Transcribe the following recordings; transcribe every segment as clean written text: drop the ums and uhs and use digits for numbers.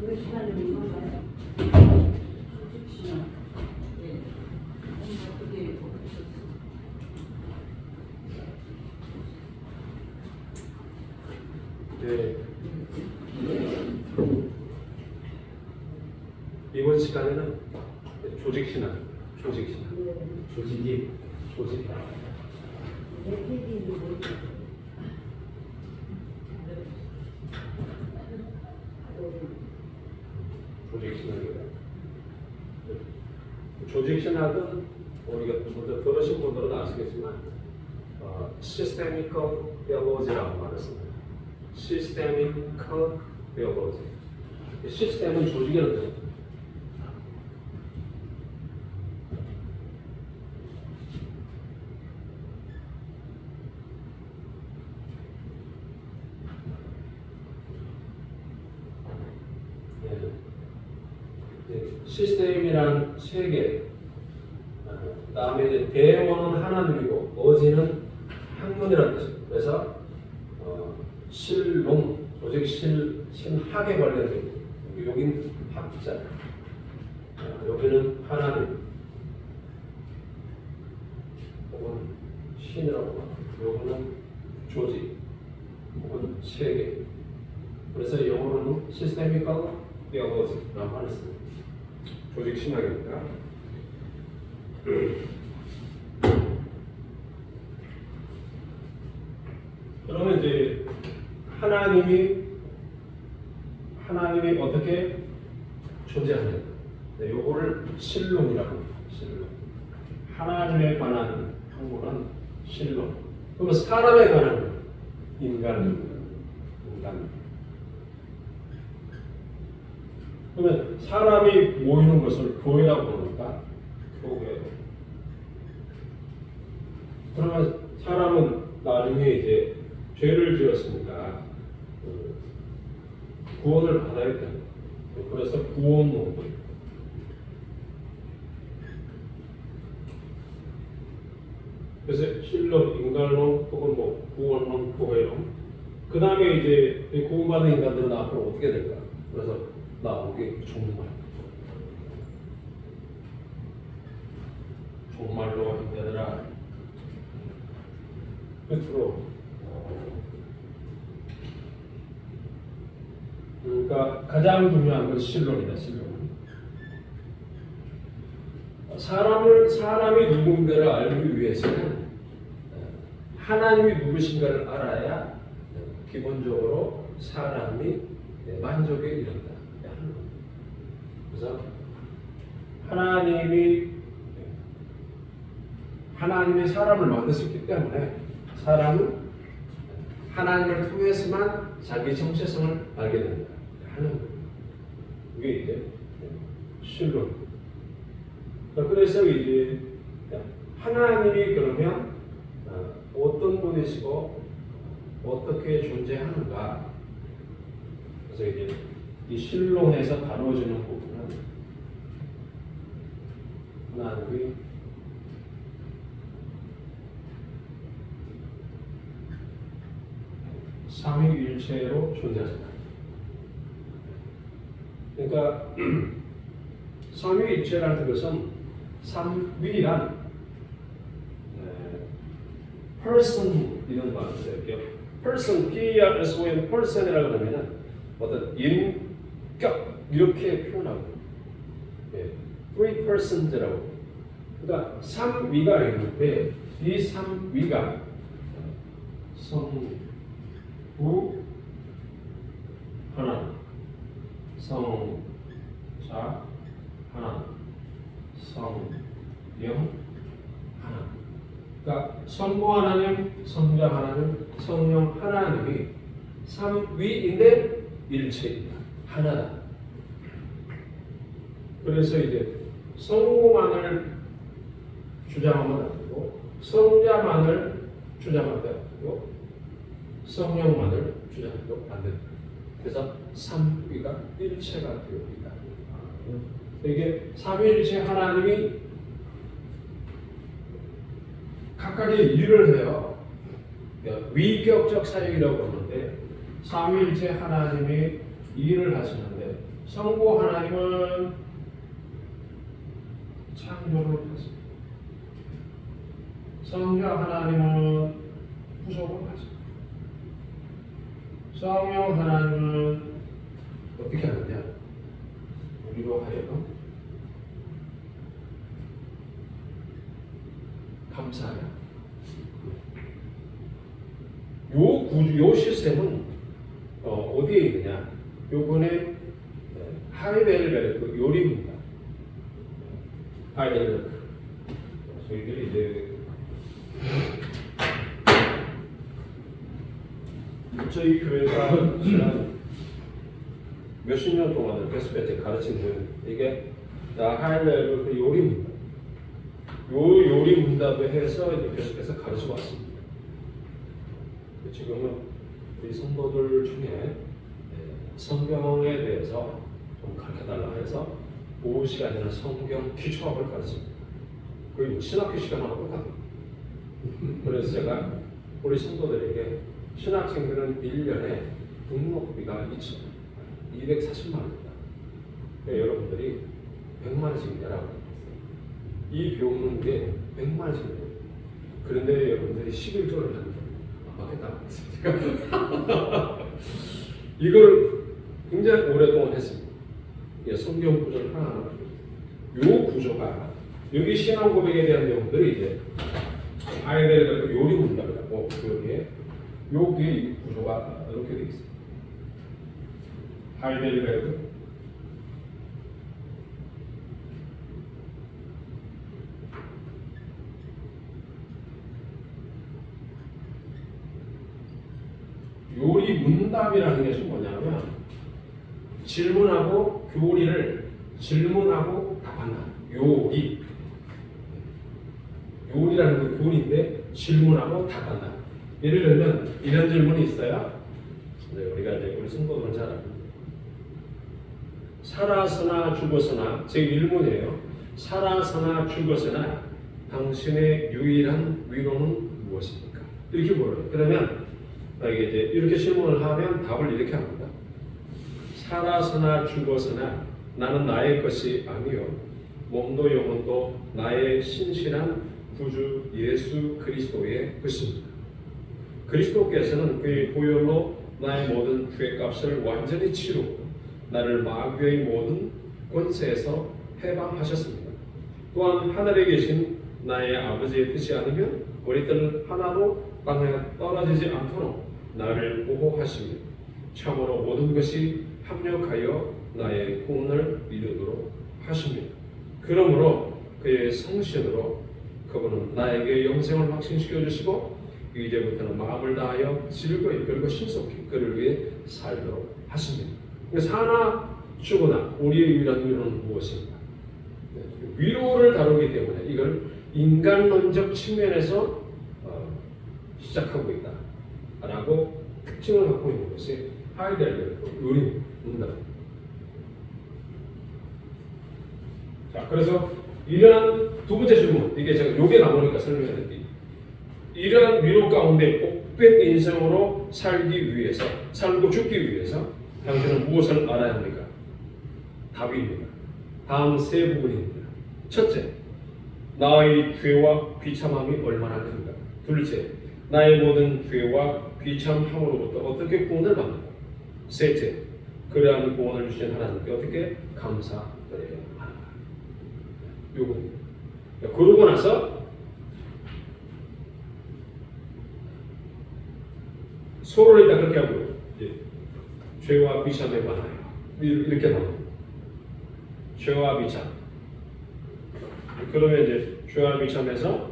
몇 시간에 이건가요? 시간. 네. 어떻게 보셨어요? 네. 이번 시간에는 조직신학, 조직이, 조직. 조직신학이에요. 조직신학은 우리가 먼저 들으신 분들은 아시겠지만 시스테미컬 비올로지라고 말을 씁니다. 시스테미컬 비올로지. 시스템은 조직이라는 뜻입니다. 시스템이란 세계, 다음에 이제 대원은 하나님이고 어지는 학문이라는 뜻입니다. 그래서 실론, 조직 신학에 관련된 여긴 학자, 여기는 하나님, 혹은 신이라고 합니다. 여기는 조직, 혹은 세계. 그래서 영어로는 시스테미컬 비올로지라고 하겠습니다. 조직 신학입니다. 그러면 이제 하나님이 어떻게 존재하는가? 네, 요거를 신론이라고 합니다. 신론. 하나님에 관한 학문은 신론. 그러면 사람에 관한 인간. 그러면 사람이 모이는 것을 교회라고 부르니까 교회. 그러면 사람은 나중에 이제 죄를 지었으니까 구원을 받아야 됩니다. 그래서 구원론도 있고. 그래서 신론, 인간론, 혹은 뭐 구원론, 교회론. 그 다음에 이제 구원받은 인간들은 앞으로 어떻게 될까? 그래서 나오게 종말로 인되더라. 끝으로. 그러니까 가장 중요한 건 신론이다. 신론. 사람이 누군가를 알기 위해서는 하나님이 누구신가를 알아야 기본적으로 사람이 만족에 이른다. 그래서 하나님이 사람을 만드셨기 때문에 사람은 하나님을 통해서만 자기 정체성을 알게 된다. 하는 그게 이제 신론. 그래서 이제 하나님이 그러면 어떤 분이시고 어떻게 존재하는가? 그래서 이제 이 신론에서 다뤄지는 부분은 하나님이 삼위일체로 존재하신다. 그러니까 삼위일체라는 것은 삼위란 person 이런 말을 써요. person, P-E-R-S-O-N, person이라고 하면은 어떤 인격 이렇게 표현하고, three persons라고. 그러니까 삼위가 있는데 이 삼위가 성부 하나, 성자 하나, 성령 하나. 그러니까 성부 하나님, 성자 하나님, 성령 하나님이 삼위인데 일체이다. 하나다. 그래서 이제 성부만을 주장하면 안 되고, 성자만을 주장하면 안 되고, 성령만을 주장해도 안 된다. 그래서 삼위가 일체가 되어 있다. 이게 삼위일체 하나님이 각각의 일을 해요. 위격적 사역이라고 하는데 삼위일체 하나님이 일을 하시는데 성부 하나님은 창조를 하십니다. 성자 하나님은 구속을 하십니다. 성령 하나님은 어떻게 하느냐? 우리로 하여금 감사해요. 요 시스템은 어디에 있느냐? 요번에 하이델베르크 요리입니다. 하이델베르크. 저희들이 이제 저희 교회가 지난 몇십 년 동안을 계속해서 가르치는 이게 다 하이델베르크 요리입니다. 요 요리 문답을 해서 이제 계속해서 가르쳐 왔습니다. 지금은 우리 성도들 중에 성경에 대해서 좀 가르쳐달라 해서 오후 시간에는 성경 기초학을 가르칩니다. 거의 뭐 신학교 시간하고 똑같아요. 그래서 제가 우리 성도들에게 신학생들은 1년에 등록비가 240만 원입니다. 여러분들이 100만 원씩 내라고 했어요. 이 비용은 게 100만 원씩 내요. 그런데 여러분들이 11조를 하는 맞겠다. 이걸 굉장히 오랫동안 했습니다. 성경 구조를 하나하나. 요 구조가 여기 신앙 고백에 대한 내용들이 이제 아이들의 요리 문답이라고 여기에 이 구조가 이렇게 되어 있습니다. 하이델베르크 요리 문답이라는 것이 뭐냐면 질문하고 교리를 질문하고 답한다. 요리라는 그 교리인데 질문하고 답한다. 예를 들면 이런 질문이 있어요. 네, 우리가 이제 우리 성도들은 잘 압니다. 살아서나 죽어서나 제 1문이에요. 살아서나 죽어서나 당신의 유일한 위로는 무엇입니까? 이렇게 물어요. 그러면 이게 이제 이렇게 질문을 하면 답을 이렇게 합니다. 살아서나 죽어서나 나는 나의 것이 아니요 몸도 영혼도 나의 신실한 구주 예수 그리스도의 것입니다. 그리스도께서는 그의 보혈로 나의 모든 죄값을 완전히 치르고 나를 마귀의 모든 권세에서 해방하셨습니다. 또한 하늘에 계신 나의 아버지의 뜻이 아니면 우리들 하나도 땅에 떨어지지 않도록 나를 보호하시며 참으로 모든 것이 합력하여 나의 구원을 이루도록 하십니다. 그러므로 그의 성신으로 그분은 나에게 영생을 확신시켜 주시고 이제부터는 마음을 다하여 즐거이 그리고 신속히 그를 위해 살도록 하십니다. 사나 죽으나 우리의 유일한 위로는 무엇인가? 위로를 다루기 때문에 이걸 인간론적 측면에서 시작하고 있다라고 특징을 갖고 있는 것이 하이델베르크 요리 문답입니다. 자, 그래서 이러한 두 번째 질문, 이게 제가 요게 나오니까 설명해드릴게요. 이러한 위로 가운데 복된 인생으로 살기 위해서, 살고 죽기 위해서 당신은 무엇을 알아야 합니까? 답입니다. 다음 세 부분입니다. 첫째, 나의 죄와 비참함이 얼마나 큰가. 둘째, 나의 모든 죄와 비참함으로부터 어떻게 구원을 받는가. 셋째, 그러한 구원을 주신 하나님께 어떻게 감사드려야 하는가. 요겁니다. 그러고 나서 서로를 다 그렇게 하고 죄와 비참에 관하여 이렇게 나옵니다. 죄와 비참. 그러면 이제 죄와 비참에서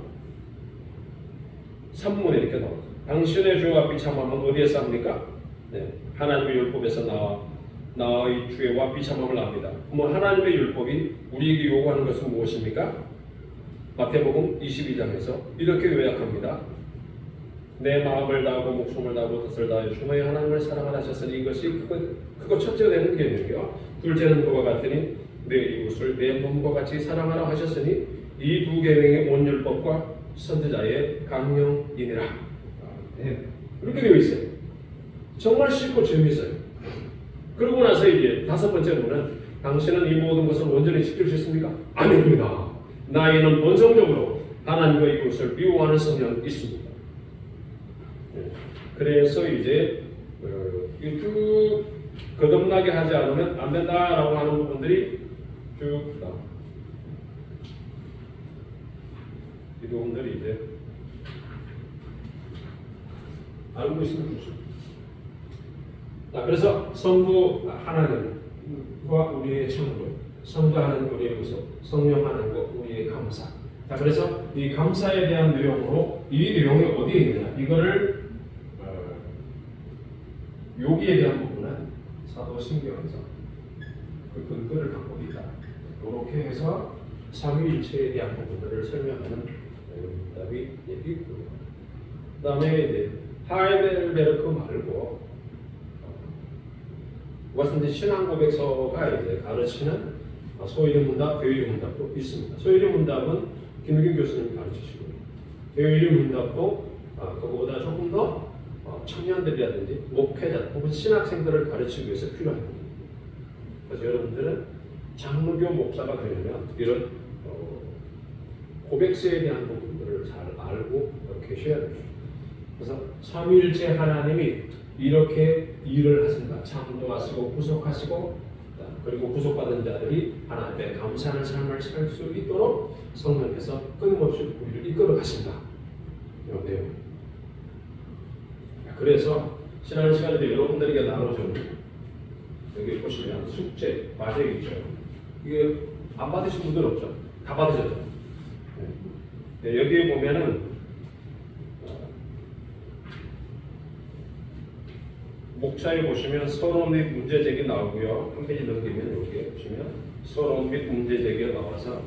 3문에 이렇게 나옵니다. 당신의 죄와 비참함은 어디에서 합니까? 네, 하나님의 율법에서 나의 죄와 비참함을 압니다. 그럼 하나님의 율법이 우리에게 요구하는 것은 무엇입니까? 마태복음 22장에서 이렇게 요약합니다. 내 마음을 다하고 목숨을 다하고 뜻을 다하여 주 너의 하나님을 사랑하라 하셨으니 이것이 그거 첫째가 되는 계명이요. 둘째는 그와 같으니 내 이웃을 내 몸과 같이 사랑하라 하셨으니 이 두 계명이 온 율법과 선지자의 강령이니라. 네. 이렇게 되어 있어요. 정말 쉽고 재미있어요. 그러고 나서 이제 다섯 번째 문은 당신은 이 모든 것을 온전히 지킬 수 있습니까? 아닙니다. 나에게는 본성적으로 하나님과 이것을 미워하는 성향이 있습니다. 그래서 이제 쭉 거듭나게 하지 않으면 안 된다라고 하는 부분들이 쭉 나옵니다. 이 부분들이 이제 알고 있으면 좋습니다. 자, 그래서 성부 하나님과 우리의 성부, 성부 하나님 우리의 구속, 성령 하나님과 우리의 감사. 자, 그래서 이 감사에 대한 내용으로 이 내용이 어디에 있느냐? 이거를 여기에 대한 부분은 사도신경에서 그 근거를 갖고 있다. 이렇게 해서 삼위일체에 대한 부분들을 설명하는 답이 있고요. 그다음에 이제 하이델베르크 말고 이것은 이제 신앙 고백서가 이제 가르치는 소위의 문답, 배위의 문답도 있습니다. 소위의 문답은 김유경 교수님이 가르치시고요. 배위의 문답도 그거보다 조금 더 청년들이라든지 목회자 혹은 신학생들을 가르치기 위해서 필요한 부분입니다. 그래서 여러분들은 장로교 목사가 되려면 이런 고백서에 대한 부분들을 잘 알고 계셔야 됩니다. 그래서 삼위일체 하나님이 이렇게 일을 하신다. 창조하시고 구속하시고 그리고 구속받은 자들이 하나님께 감사하는 삶을 살 수 있도록 성령께서 끊임없이 우리를 이끌어 가신다. 이런 내용. 그래서 지난 시간에도 여러분들에게 나눠준 여기 보시면 숙제, 과제 있죠. 이게 안 받으신 분들 없죠? 다 받으셨죠? 네, 여기에 보면은 목차에 보시면 서론 및 문제 제기 나오고요. 한 페이지 넘기면 여기에 보시면 서론 및 문제 제기가 나와서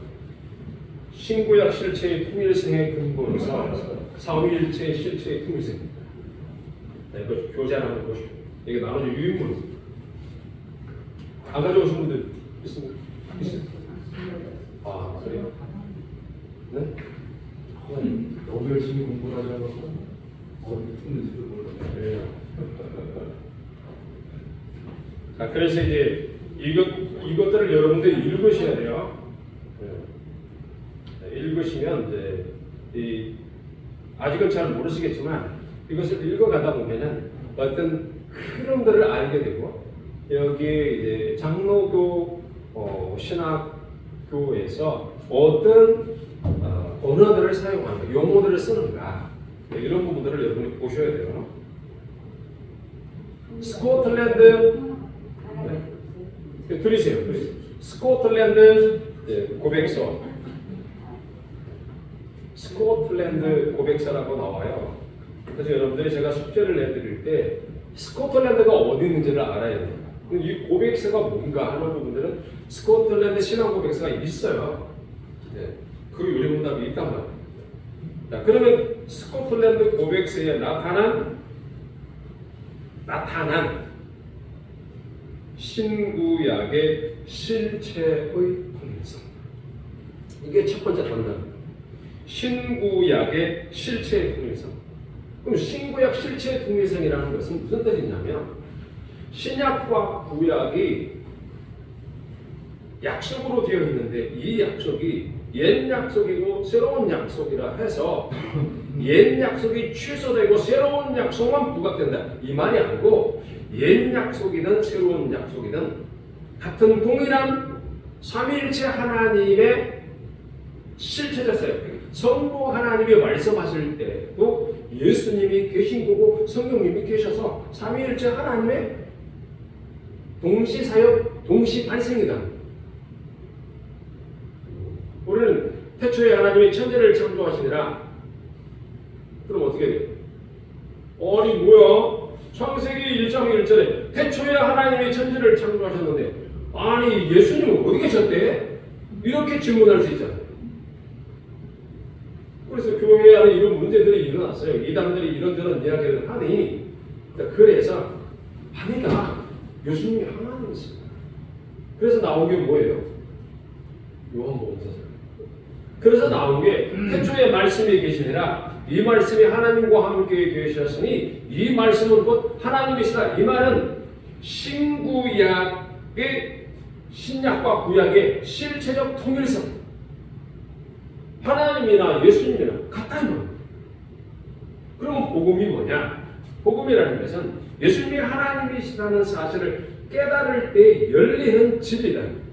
신구약 실체의 통일성의 근본에서 삼위일체의 실체의 통일성입니다. 네, 이거 교재 한번 보시죠. 이게 나머지 유인물 안 가져오신 분들 있습니까? 있어요? 아, 그래요? 네? 너무 열심히 공부를 하셔서 듣는지도 몰라요. 자, 그래서 이제 이것들을 여러분들이 읽으셔야 돼요. 읽으시면 이제 아직은 잘 모르시겠지만 이것을 읽어가다 보면은 어떤 흐름들을 알게 되고 여기에 이제 장로교 신학교에서 어떤 언어들을 사용하는가, 용어들을 쓰는가 이런 부분들을 여러분이 보셔야 돼요. 스코틀랜드 들으세요. 스코틀랜드 고백서, 스코틀랜드 고백서라고 나와요. 그래서 여러분들이 제가 숙제를 내드릴 때 스코틀랜드가 어디 있는지를 알아야 돼요. 이 고백서가 뭔가 하는 부분들은 스코틀랜드 신앙 고백서가 있어요. 네. 그 유리문답이 있단 말이에요. 자, 그러면 스코틀랜드 고백서에 나타난 신구약의 실체의 통일성. 이게 첫 번째 단락입니다. 신구약의 실체의 통일성. 그럼 신구약 실체의 통일성이라는 것은 무슨 뜻이냐면 신약과 구약이 약속으로 되어 있는데 이 약속이 옛 약속이고 새로운 약속이라 해서 옛 약속이 취소되고 새로운 약속만 부각된다 이 말이 아니고 옛 약속이든 새로운 약속이든 같은 동일한 삼위일체 하나님의 실체자세요. 성부 하나님이 말씀하실 때도 예수님이 계신 거고 성령님이 계셔서 삼위일체 하나님의 동시사역, 동시발생이다. 우리는 태초에 하나님이 천지를 창조하시니라. 그럼 어떻게 돼요? 아니 뭐야? 창세기 1장 1절에 태초에 하나님이 천지를 창조하셨는데 아니 예수님은 어디 계셨대? 이렇게 질문할 수 있잖아요. 그래서 교회 안에 이런 문제들이 일어났어요. 이단들이 이런저런 이야기를 하니 그래서 아니다. 예수님이 하나님이십니다. 그래서 나온 게 뭐예요? 요한복음서죠. 그래서 나온 게 태초에 말씀이 계시니라 이 말씀이 하나님과 함께 계셨으니 이 말씀은 곧 하나님이시다. 이 말은 신구약의 신약과 구약의 실체적 통일성, 하나님이나 예수님이나 같다는 겁니다. 그럼 복음이 뭐냐? 복음이라는 것은 예수님이 하나님이시라는 사실을 깨달을 때 열리는 진리다.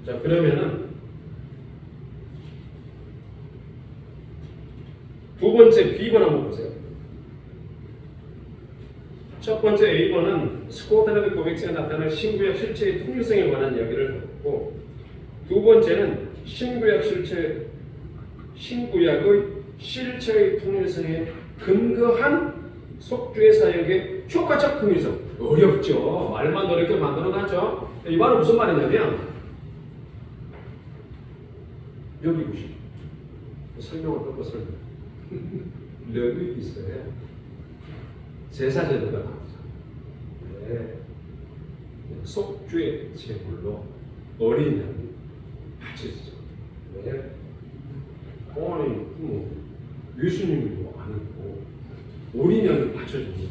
자, 그러면은 두 번째 B번 한번 보세요. 첫 번째 A번은 스코틀랜드 고백서에 나타난 신구약 실체의 통일성에 관한 이야기를 하고, 두 번째는 신구약의 실체의 통일성에 근거한 속죄 사역의 효과적 통일성. 어렵죠. 말만 어렵게 만들어놨죠. 이 말은 무슨 말이냐면, 여기 보시죠. 설명을 듣고 설명. 르이 있어요. 제사제도가 나오죠. 네. 속죄 제물로 어린 양이 바쳐지죠. 네. 아니, 예수님도 아니고 어린 양이 바쳐지는 거예요.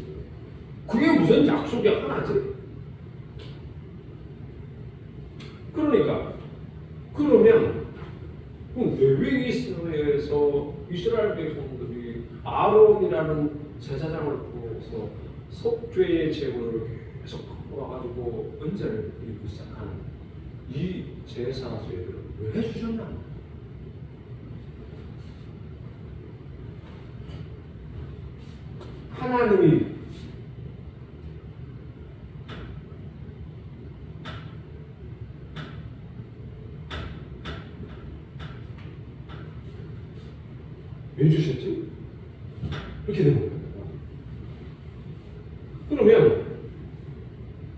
그게 무슨 약속이 하나지? 그러니까 그러면 레위기에서 이스라엘 백성들이 아론이라는 제사장을 통해서 속죄의 제물을 계속 갖고 와가지고 은혜를 드리기 시작하는 이 제사 제도를 왜 해주셨나? 하나님이 왜 주셨지? 이렇게 되는 거예요. 그러면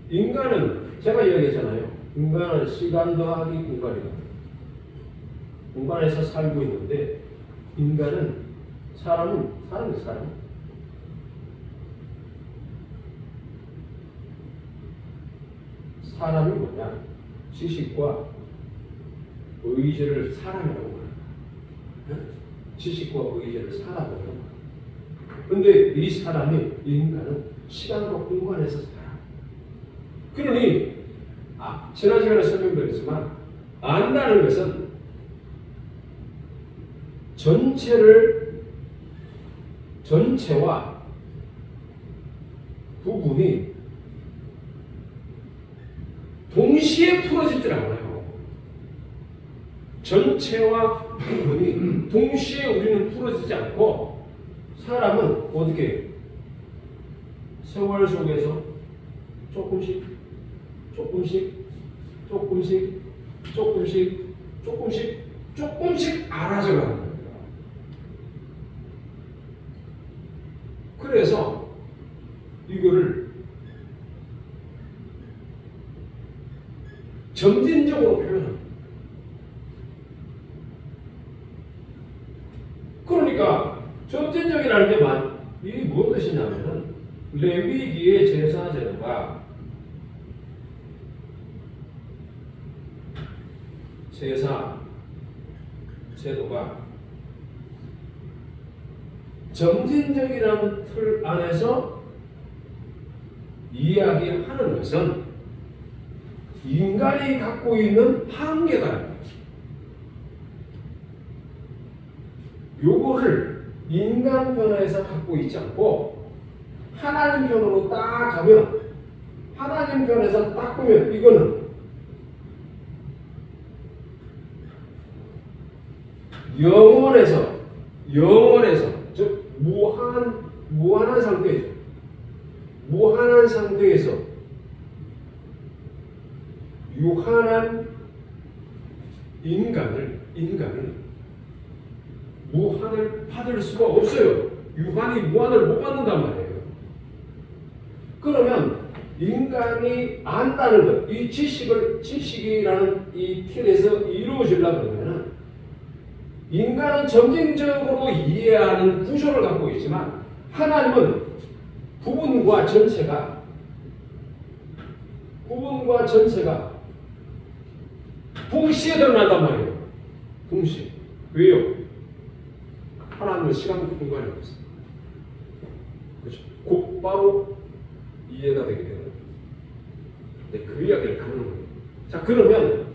인간은 제가 이야기했잖아요. 인간은 시간 더하기 공간이다. 공간에서 살고 있는데 인간은 사람이 뭐냐? 지식과 의지를 사람이라고 말합니다. 지식과 의지를 사람이라고 말합니다. 근데 이 사람이, 인간은 시간과 공간에서 살아. 그러니 지난 시간에 설명드렸지만 안다는 것은 전체와 부분이 동시에 풀어지더라고요. 전체와 부분이 동시에 우리는 풀어지지 않고, 사람은 어떻게 세월 속에서 조금씩 알아져가는 거예요. 그래서 이거를 점진적으로 표현합니다. 그러니까 점진적이라는 게 이게 무슨 뜻이냐면은 레위기의 제사 제도가 점진적이라는 틀 안에서 이야기하는 것은 인간이 갖고 있는 한계다. 요거를 인간 편에서 갖고 있지 않고 하나님 편으로 딱 가면, 하나님 편에서 딱 보면 이거는 영원에서 즉 무한한 상태죠. 무한한 상태에서 유한한 인간을 무한을 받을 수가 없어요. 유한이 무한을 못 받는단 말이에요. 그러면 인간이 안다는 것, 이 지식이라는 이 틀에서 이루어지려고 그러면은 인간은 점진적으로 이해하는 구조를 갖고 있지만 하나님은 부분과 전체가 동시에 드러난단 말이에요. 동시에. 왜요? 하나님은 시간 공간이 없어요. 곧바로 이해가 되게 되는 거예요. 네, 그 이야기를 하는 거예요. 자, 그러면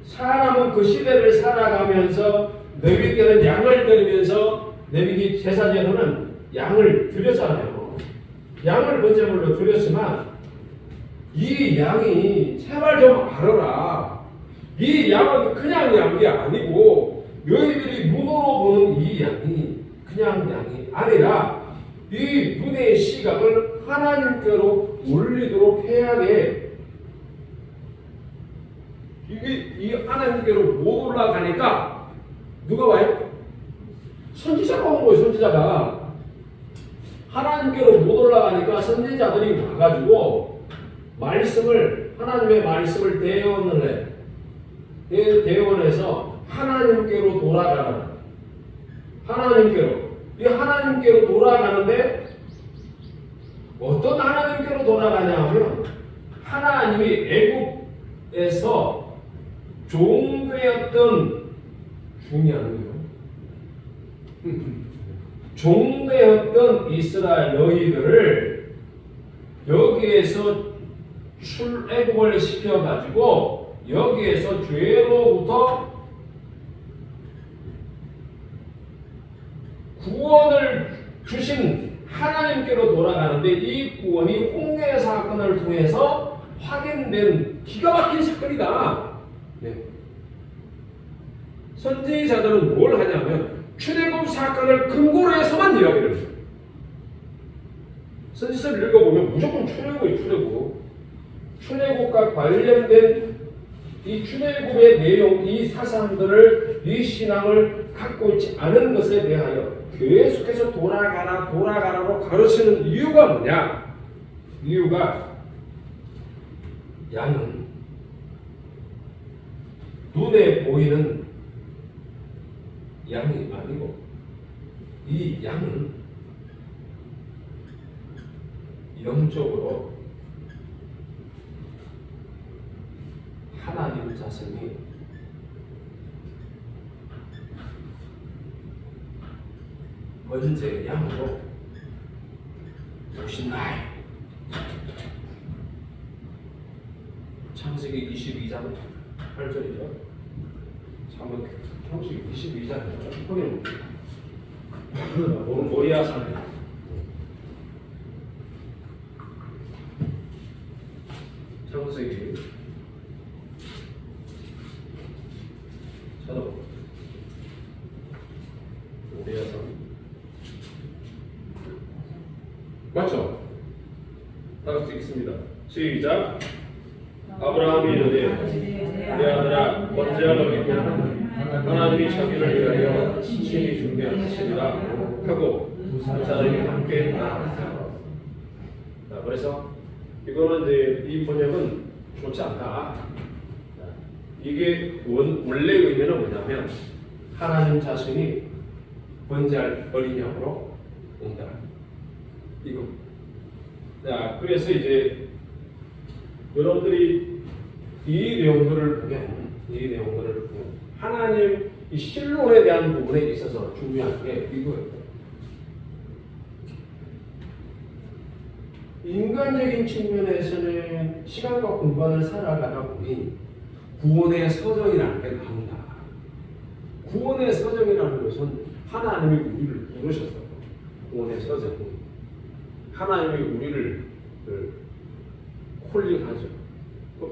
사람은 그 시대를 살아가면서 레위 때는 양을 드리면서 레위기 제사제로는 양을 드렸잖아요. 양을 번제물로 드렸지만 이 양이 제발 좀 알아라. 이 양은 그냥 양이 아니고 너희들이 눈으로 보는 이 양이 그냥 양이 아니라 이 눈의 시각을 하나님께로 올리도록 해야 돼. 이게 이 하나님께로 못 올라가니까 누가 와요? 선지자가 오는 거예요. 선지자가 하나님께로 못 올라가니까 선지자들이 와가지고 말씀을 하나님의 말씀을 대언을 해. 대언해서 하나님께로 돌아가라. 하나님께로 이 하나님께로 돌아가는데 어떤 하나님께로 돌아가냐 하면 하나님이 애굽에서 종되었던 종이 아니에요. 종되었던 이스라엘 너희들을 여기에서 출애굽을 시켜가지고 여기에서 죄로부터 구원을 주신 하나님께로 돌아가는데 이 구원이 홍해 사건을 통해서 확인된 기가 막힌 사건이다. 네. 선지자들은 뭘 하냐면 출애굽 사건을 근거로 해서만 이야기를 해요. 선지서를 읽어보면 무조건 출애굽이 출애굽. 출애굽과 관련된 이 출애굽의 내용, 이 사상들을, 이 신앙을 갖고 있지 않은 것에 대하여 계속해서 돌아가라고 가르치는 이유가 뭐냐? 이유가 양은 눈에 보이는 양이 아니고 이 양은 영적으로 하나님 자신이 번제 양으로 오신다. 창세기 22장 8절이죠. 한번 창세기 22장이요. 확인해 볼게요. 오늘 모리아 산에 창세기 찾아볼게요. 모리아 산 맞죠? 다 같이 읽습니다. 시작. 아브라함이 이르되 내 아들아 번제하러 있고 하나님이 자기를 위하여 친히 준비하시리라 하고 두 사람이 함께 나아갔다. 자, 그래서 이거는 이제 이 번역은 좋지 않다. 이게 원래 의미는 뭐냐면 하나님 자신이 번제할 어린 양으로 온다. 이거. 자, 그래서 이제 여러분들이 이 내용들을 보면 하나님 이 실론에 대한 부분에 있어서 중요한 게 이거예요. 인간적인 측면에서는 시간과 공간을 살아가다 보니 구원의 서정이라는 게 나온다. 구원의 서정이라는 것은 하나님이 우리를 부르셨어요. 구원의 서정이 하나님이 우리를 콜링하죠.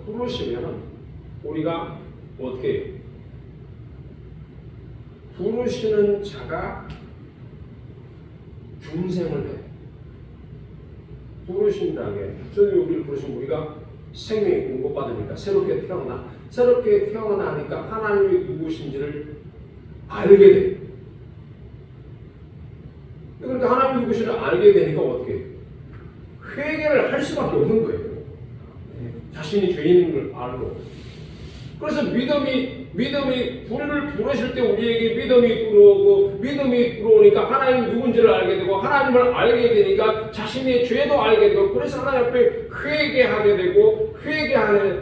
부르시면 우리가 어떻게 부르시는 자가 중생을 해. 부르신다는 게 저기 우리를 부르시면 우리가 생명이 공급받으니까 새롭게 태어나니까 하나님이 누구신지를 알게 돼. 그러니까 하나님 누구신지를 알게 되니까 어떻게 회개를 할 수밖에 없는 거예요. 자신이 죄인인 걸 알고. 그래서 믿음이 우리를 부르실 때 우리에게 믿음이 들어오니까 하나님 누군지를 알게 되고 하나님을 알게 되니까 자신의 죄도 알게 되고 그래서 하나님 앞에 회개하게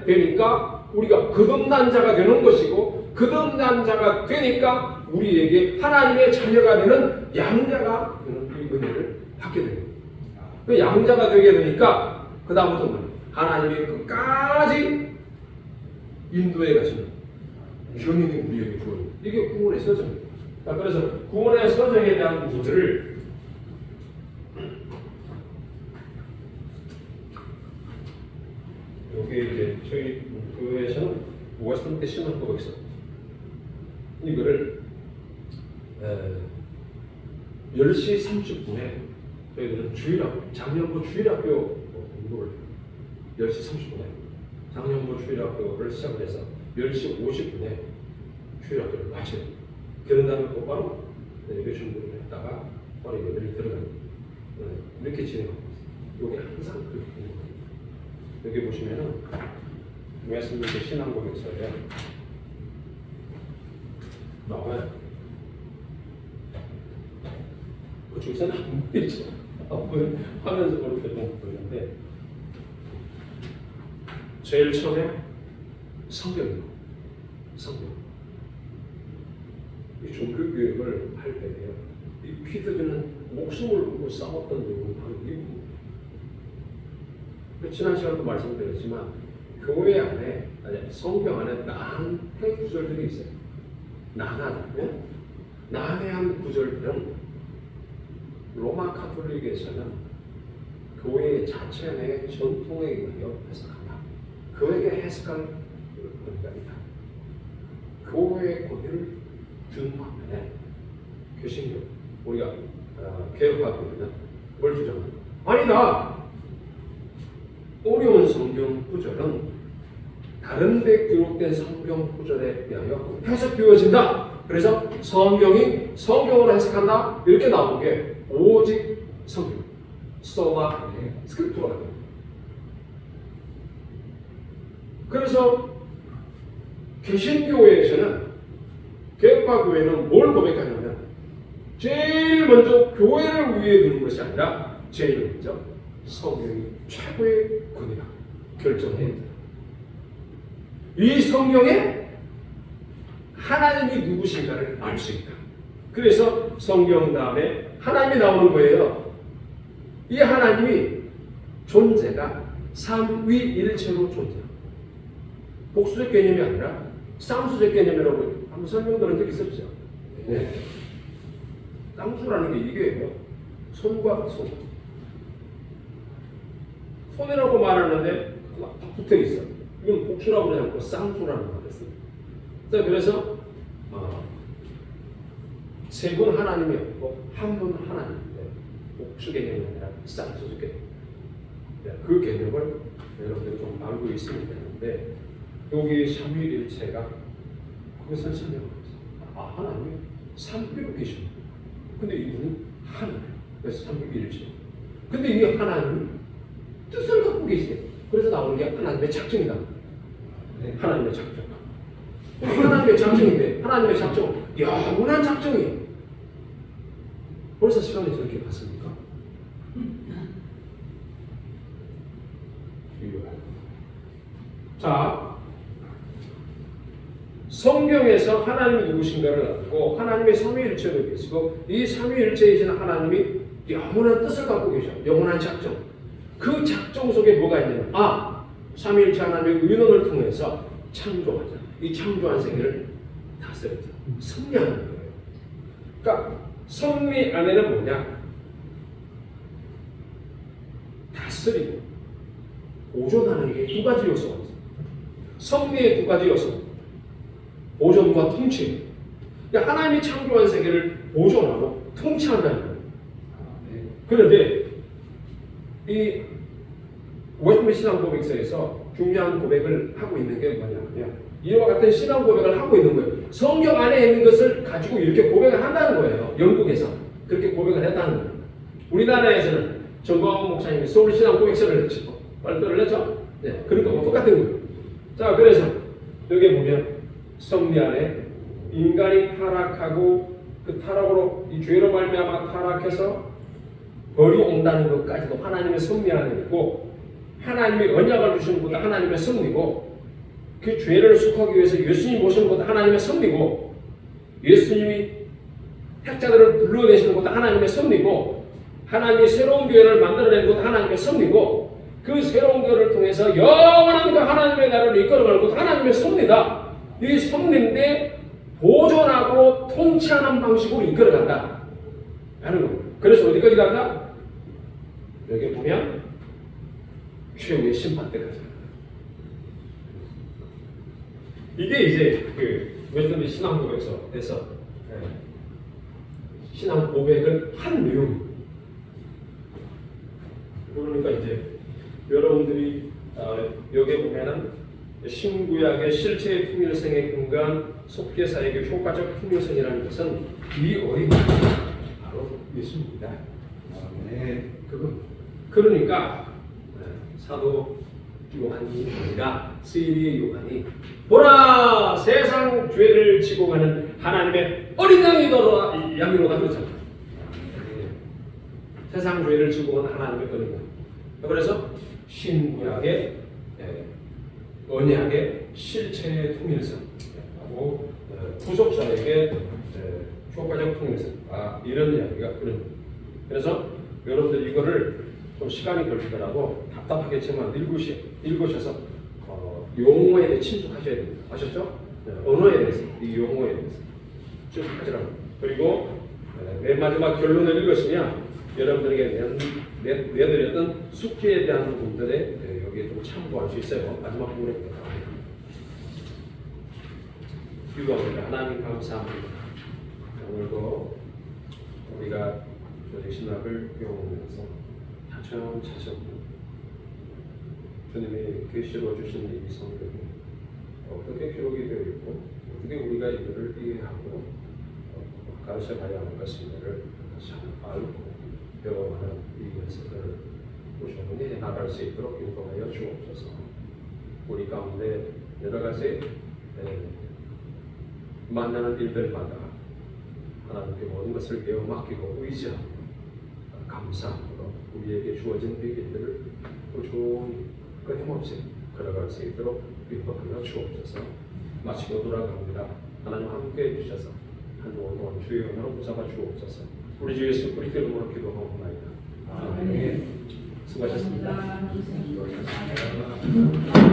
되니까 우리가 거듭난 자가 되는 것이고 거듭난 자가 되니까 우리에게 하나님의 자녀가 되는 양자가 되는 이 은혜를 받게 됩니다. 그 양자가 되게 되니까 그 다음부터 뭐예요? 하나님이 끝까지 인도해 가시는 견인이 우리에게 주어요. 이게 구원의 서정입니다. 그래서 구원의 서정에 대한 부분들을 여기 이제 저희 교회에서는 웨스턴 때 신학교가 있어. 이거를 10시 30분에 저희들은 주일학교, 작년부 주일학교 공부를 10시 30분에 작년부 주일학교를 시작을 해서 10시 50분에 주일학교를 마쳐요. 그런 다음에 곧바로 예배 준비를 했다가 바로 예배를 들어가는 이렇게 진행하고 있어요. 이게 항상 그렇게 되는 거예요. 여기 보시면은 웨스민스터 신앙고백서에 나와요. 그쪽에서는 안 보이죠. 화면 속으로 교통 보이는데 제일 처음에 성경이요. 성경. 이 종교교육을 할 때에요. 이 피드들은 목숨을 걸고 싸웠던 내용은 바로 이 부분입니다. 지난 시간도 말씀드렸지만 교회 안에, 성경 안에 난해 구절들이 있어요. 난해한 구절들은 로마 카톨릭에서는 교회 자체 내 전통에 의하여 해석한다. 그에게 해석할 권리가 있다. 교회의 권위를 준 반면에 개신교, 우리가 개혁학교는 뭘 주장합니다. 아니다. 어려운 성경 구절은 다른 데 기록된 성경 구절에 의하여 해석되어진다. 그래서 성경이 성경으로 해석한다. 이렇게 나온 게 오직 성경, 소마 스크립트라고 합니다. 그래서 개신교회에서는, 개혁파 교회는 뭘 고백하냐면 제일 먼저 교회를 위해 두는 것이 아니라 제일 먼저 성경이 최고의 권위다 결정해야 된다. 이 성경에 하나님이 누구신가를 알 수 있다. 그래서 성경 다음에 하나님이 나오는 거예요. 이 하나님이 존재가 삼위일체로 존재합니다. 복수적 개념이 아니라 쌍수적 개념이라고 한번 설명드린 적이 있었죠. 네. 쌍수라는 게 이게예요. 손과 손. 손이라고 말하는데 딱 붙어 있어. 이건 복수라고 하지 않고 쌍수라는 말을 했습니다. 그래서 세 분 하나님이 없고 한 분 하나님인데 복수 개념이 아니라 쌍수적 개념. 그 개념을 여러분들이 좀 알고 있으면 되는데 여기 삼위일체가 그것을 설명하고 있어요. 하나님이 삼위로 계십니다. 근데 이분은 하나님. 그래서 삼위일체. 근데 이 하나님은 뜻을 갖고 계세요. 그래서 나오는 게 하나님의 작정이다. 하나님의 작정. 하나님의 작정인데 하나님의 작정, 영원한 작정이에요. 벌써 시간이 저렇게 갔습니까? 자, 성경에서 하나님이 누구신가를 알고 하나님의 삼위일체로 계시고 이 삼위일체이신 하나님이 영원한 뜻을 갖고 계셔. 영원한 작정. 그 작정 속에 뭐가 있냐면 삼위일체 하나님의 의논을 통해서 창조하자. 이 창조한 세계를 다스리자. 승리하는 거예요. 그러니까 섭리 안에는 뭐냐? 다스리고 보존하는 게 두 가지 요소가 있어요. 섭리의 두 가지 요소. 보존과 통치. 그러니까 하나님이 창조한 세계를 보존하고 통치한다는 거예요. 그런데 이 웨스민스터 신앙 고백서에서 중요한 고백을 하고 있는 게 뭐냐면 이와 같은 신앙 고백을 하고 있는 거예요. 성경 안에 있는 것을 가지고 이렇게 고백을 한다는 거예요. 영국에서 그렇게 고백을 했다는 거예요. 우리나라에서는 정광훈 목사님이 서울 신앙 고백서를 냈죠. 발표를 했죠. 네, 그러니까 똑같은 거예요. 자, 그래서 여기 보면 섭리 안에 인간이 타락하고 그 타락으로 이 죄로 말미암아 타락해서 벌이 온다는 것까지도 하나님의 섭리 안에 있고 하나님이 언약을 주시는 것도 하나님의 섭리고 그 죄를 속하기 위해서 예수님이 오시는 것도 하나님의 섭리고 예수님이 택자들을 불러내시는 것도 하나님의 섭리고 하나님이 새로운 교회를 만들어낸 것도 하나님의 섭리고 그 새로운 교회를 통해서 영원한 그 하나님의 나라를 이끌어갈 것도 하나님의 섭리다. 이 섭리인데 보존하고 통치하는 방식으로 이끌어간다 하는 겁니다. 그래서 어디까지 간다? 여기 보면 최후의 심판 때까지 간다. 이게 이제 그 웨스턴리 신앙 고백서에서 신앙 고백을 한 내용. 그러니까 이제 여러분들이 여기에 보면은 신구약의 실체의 통일성에 근거한 속죄사역의 효과적 통일성이라는 것은 이 어린이 바로 예수입니다. 그러니까 사도 요한이 아니라 세리의 요한이 보라 세상 죄를 지고 가는 하나님의 어린 양이로다 그러잖아요. 세상 죄를 지고 가는 하나님의 어린 양. 그래서 신구약의 언약의 실체의 통일성하고 구속사역의 효과적 통일성 이런 이야기가 그런. 그래서 여러분들 이거를 좀 시간이 걸리더라도 답답하겠지만 읽으셔서 용어에 대해 친숙하셔야 됩니다. 아셨죠? 언어에 대해서 이 용어에 대해서 쭉 하시라고. 그리고 맨 마지막 결론을 읽으시면 여러분들에게 내드렸던 숙제에 대한 부분들에 여기에 좀 참고할 수 있어요. 마지막 부분입니다. 기도합니다. 하나님 감사합니다. 오늘도 우리가 조직신학을 배워오면서 차츰차츰 주님이 계시로 주신 이 성경이 어떻게 기록이 되어 있고 어떻게 우리가 이들을 이해하고 가르쳐가야 하는 것인가를 잘 알고 배워가는 이 연습을 꾸준히 나갈 수 있도록 인도하여 주옵소서. 우리 가운데 여러 가지 만나는 일들마다 하나님께 모든 것을 배워 맡기고 의지하고 감사함으로 우리에게 주어진 그 일들을 꾸준히 끊임없이 걸어갈 수 있도록 인도하여 주옵소서. 마치고 돌아갑니다. 하나님 함께 해주셔서 한 주간 동안 주의 은혜로 붙잡아 주옵소서. 우리 주 예수 그리스도 이름으로 기도하옵나이다. 아멘. 수고하셨습니다. 수고하셨습니다.